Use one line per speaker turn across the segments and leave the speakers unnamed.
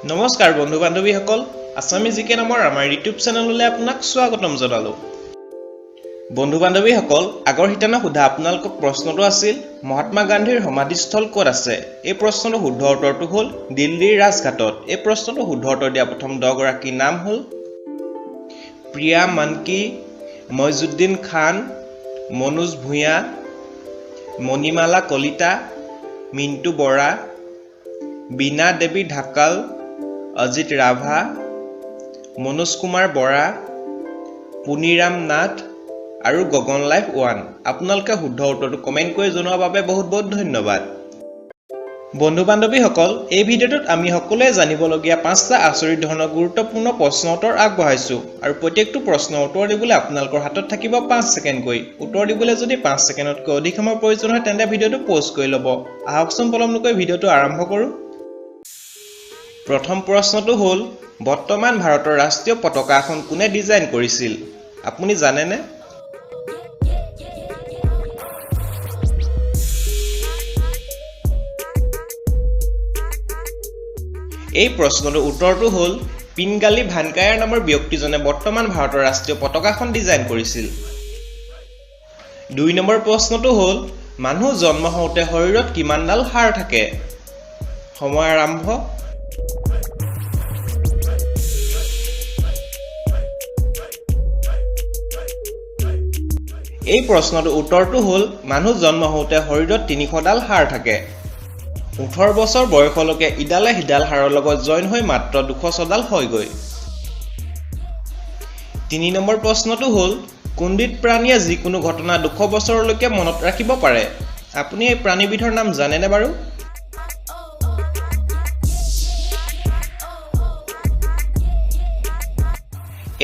নমস্কাৰ বন্ধু বান্ধৱীসকল, আছামী জিকে নামৰ আমাৰ ইউটিউব চেনেললৈ আপোনাক স্বাগতম জনালোঁ। বন্ধু বান্ধৱীসকল, আগৰ শিতানে সোধা আপোনালোকক প্ৰশ্নটো আছিল মহাত্মা গান্ধীৰ সমাধিস্থল ক'ত আছে। এই প্ৰশ্নটোৰ শুদ্ধ উত্তৰটো হ'ল দিল্লীৰ ৰাজঘাটত। এই প্ৰশ্নটোৰ শুদ্ধ উত্তৰ দিয়া প্ৰথম 10 গৰাকীৰ নাম হ'ল প্ৰিয়া মানকি, মইজুদ্দিন খান, মনোজ ভূঞা, মণিমালা কলিতা, মিণ্টু বৰা, বীণা দেৱী ঢাকাল, অজিত ৰাভা, মনোজ কুমাৰ বৰা, পুনিৰাম নাথ আৰু গগন লাইফ 1। আপোনালোকে শুদ্ধ উত্তৰটো কমেণ্ট কৰি জনোৱাৰ বাবে বহুত বহুত ধন্যবাদ। বন্ধু বান্ধৱীসকল, এই ভিডিঅ'টোত আমি সকলোৱে জানিবলগীয়া 5টা আচৰিত ধৰণৰ গুৰুত্বপূৰ্ণ প্ৰশ্ন উত্তৰ আগবঢ়াইছোঁ আৰু প্ৰত্যেকটো প্ৰশ্নৰ উত্তৰ দিবলৈ আপোনালোকৰ হাতত থাকিব 5 ছেকেণ্ডকৈ। উত্তৰ দিবলৈ যদি 5 ছেকেণ্ডতকৈ অধিক সময়ৰ প্ৰয়োজন হয় তেন্তে ভিডিঅ'টো পজ কৰি ল'ব। আহকচোন পলম নকৰি ভিডিঅ'টো আৰম্ভ কৰোঁ। প্ৰথম প্ৰশ্নটো হ'ল বৰ্তমান ভাৰতৰ ৰাষ্ট্ৰীয় পতাকাখন কোনে ডিজাইন কৰিছিল? আপুনি জানেনে? এই প্ৰশ্নটোৰ উত্তৰটো হ'ল পিংগালী ভানকায়াৰ নামৰ ব্যক্তিজনে বৰ্তমান ভাৰতৰ ৰাষ্ট্ৰীয় পতাকাখন ডিজাইন কৰিছিল। 2 নম্বৰ প্ৰশ্নটো হ'ল মানুহ জন্ম হওঁতে শৰীৰত কিমানডাল হাড় থাকে? সময় আৰম্ভ। এই প্ৰশ্নটোৰ উত্তৰটো হ'ল মানুহ জন্ম হওঁতে শৰীৰত 300ডাল হাড় থাকে। 18 বছৰ বয়সলৈকে ইডালে সিডাল হাড়ৰ লগত জইন হৈ মাত্ৰ 206ডাল হয়গৈ। 3 নম্বৰ প্ৰশ্নটো হ'ল কোনবিধ প্ৰাণীয়ে যিকোনো ঘটনা 200 বছৰলৈকে মনত ৰাখিব পাৰে? আপুনি এই প্ৰাণীবিধৰ নাম জানেনে বাৰু?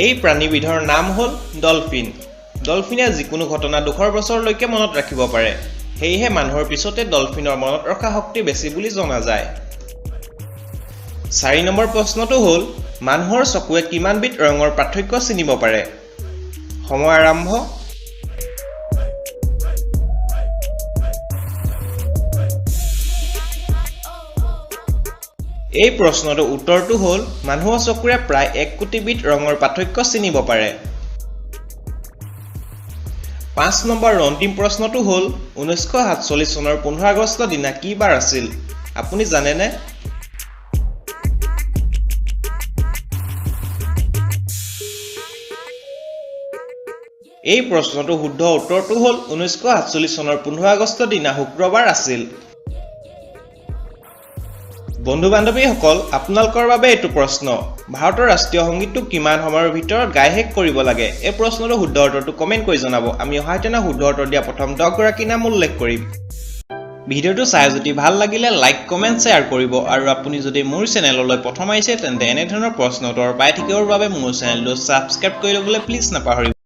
এই প্ৰাণীবিধৰ নাম হ'ল ডলফিন। ডলফিনে যিকোনো ঘটনা 200 বছৰলৈকে মনত ৰাখিব পাৰে। সেয়েহে মানুহৰ পিছতে ডলফিনৰ মনত ৰখা শক্তি বেছি বুলি জনা যায়। 4 নম্বৰ প্ৰশ্নটো হ'ল মানুহৰ চকুৱে কিমানবিধ ৰঙৰ পাৰ্থক্য চিনিব পাৰে? সময় আৰম্ভ। এই প্ৰশ্নটোৰ উত্তৰটো হ'ল মানুহৰ চকুৰে প্ৰায় 1 কোটিবিধ ৰঙৰ পাৰ্থক্য চিনিব পাৰে। 5 নম্বৰ অন্তিম প্ৰশ্নটো হ'ল 1947 চনৰ 15 আগষ্ট দিনা কি বাৰ আছিল? আপুনি জানেনে? এই প্ৰশ্নটোৰ শুদ্ধ উত্তৰটো হ'ল 1947 চনৰ 15 আগষ্ট দিনা শুক্ৰবাৰ আছিল। বন্ধু বান্ধৱীসকল, আপোনালোকৰ বাবে এইটো প্ৰশ্ন ভাৰতৰ ৰাষ্ট্ৰীয় সংগীতটো কিমান সময়ৰ ভিতৰত গাই শেষ কৰিব লাগে? এই প্ৰশ্নটোৰ শুদ্ধ উত্তৰটো কমেণ্ট কৰি জনাব। আমি অহাইতেনে শুদ্ধ উত্তৰ দিয়া প্ৰথম 10 গৰাকীৰ নাম উল্লেখ কৰিম। ভিডিঅ'টো চাই যদি ভাল লাগিলে লাইক কমেণ্ট শ্বেয়াৰ কৰিব আৰু আপুনি যদি মোৰ চেনেললৈ প্ৰথম আহিছে তেন্তে এনেধৰণৰ প্ৰশ্ন উত্তৰ পাই থাকিবৰ বাবে মোৰ চেনেলটো ছাবস্ক্ৰাইব কৰি ল'বলৈ প্লিজ নাপাহৰিব।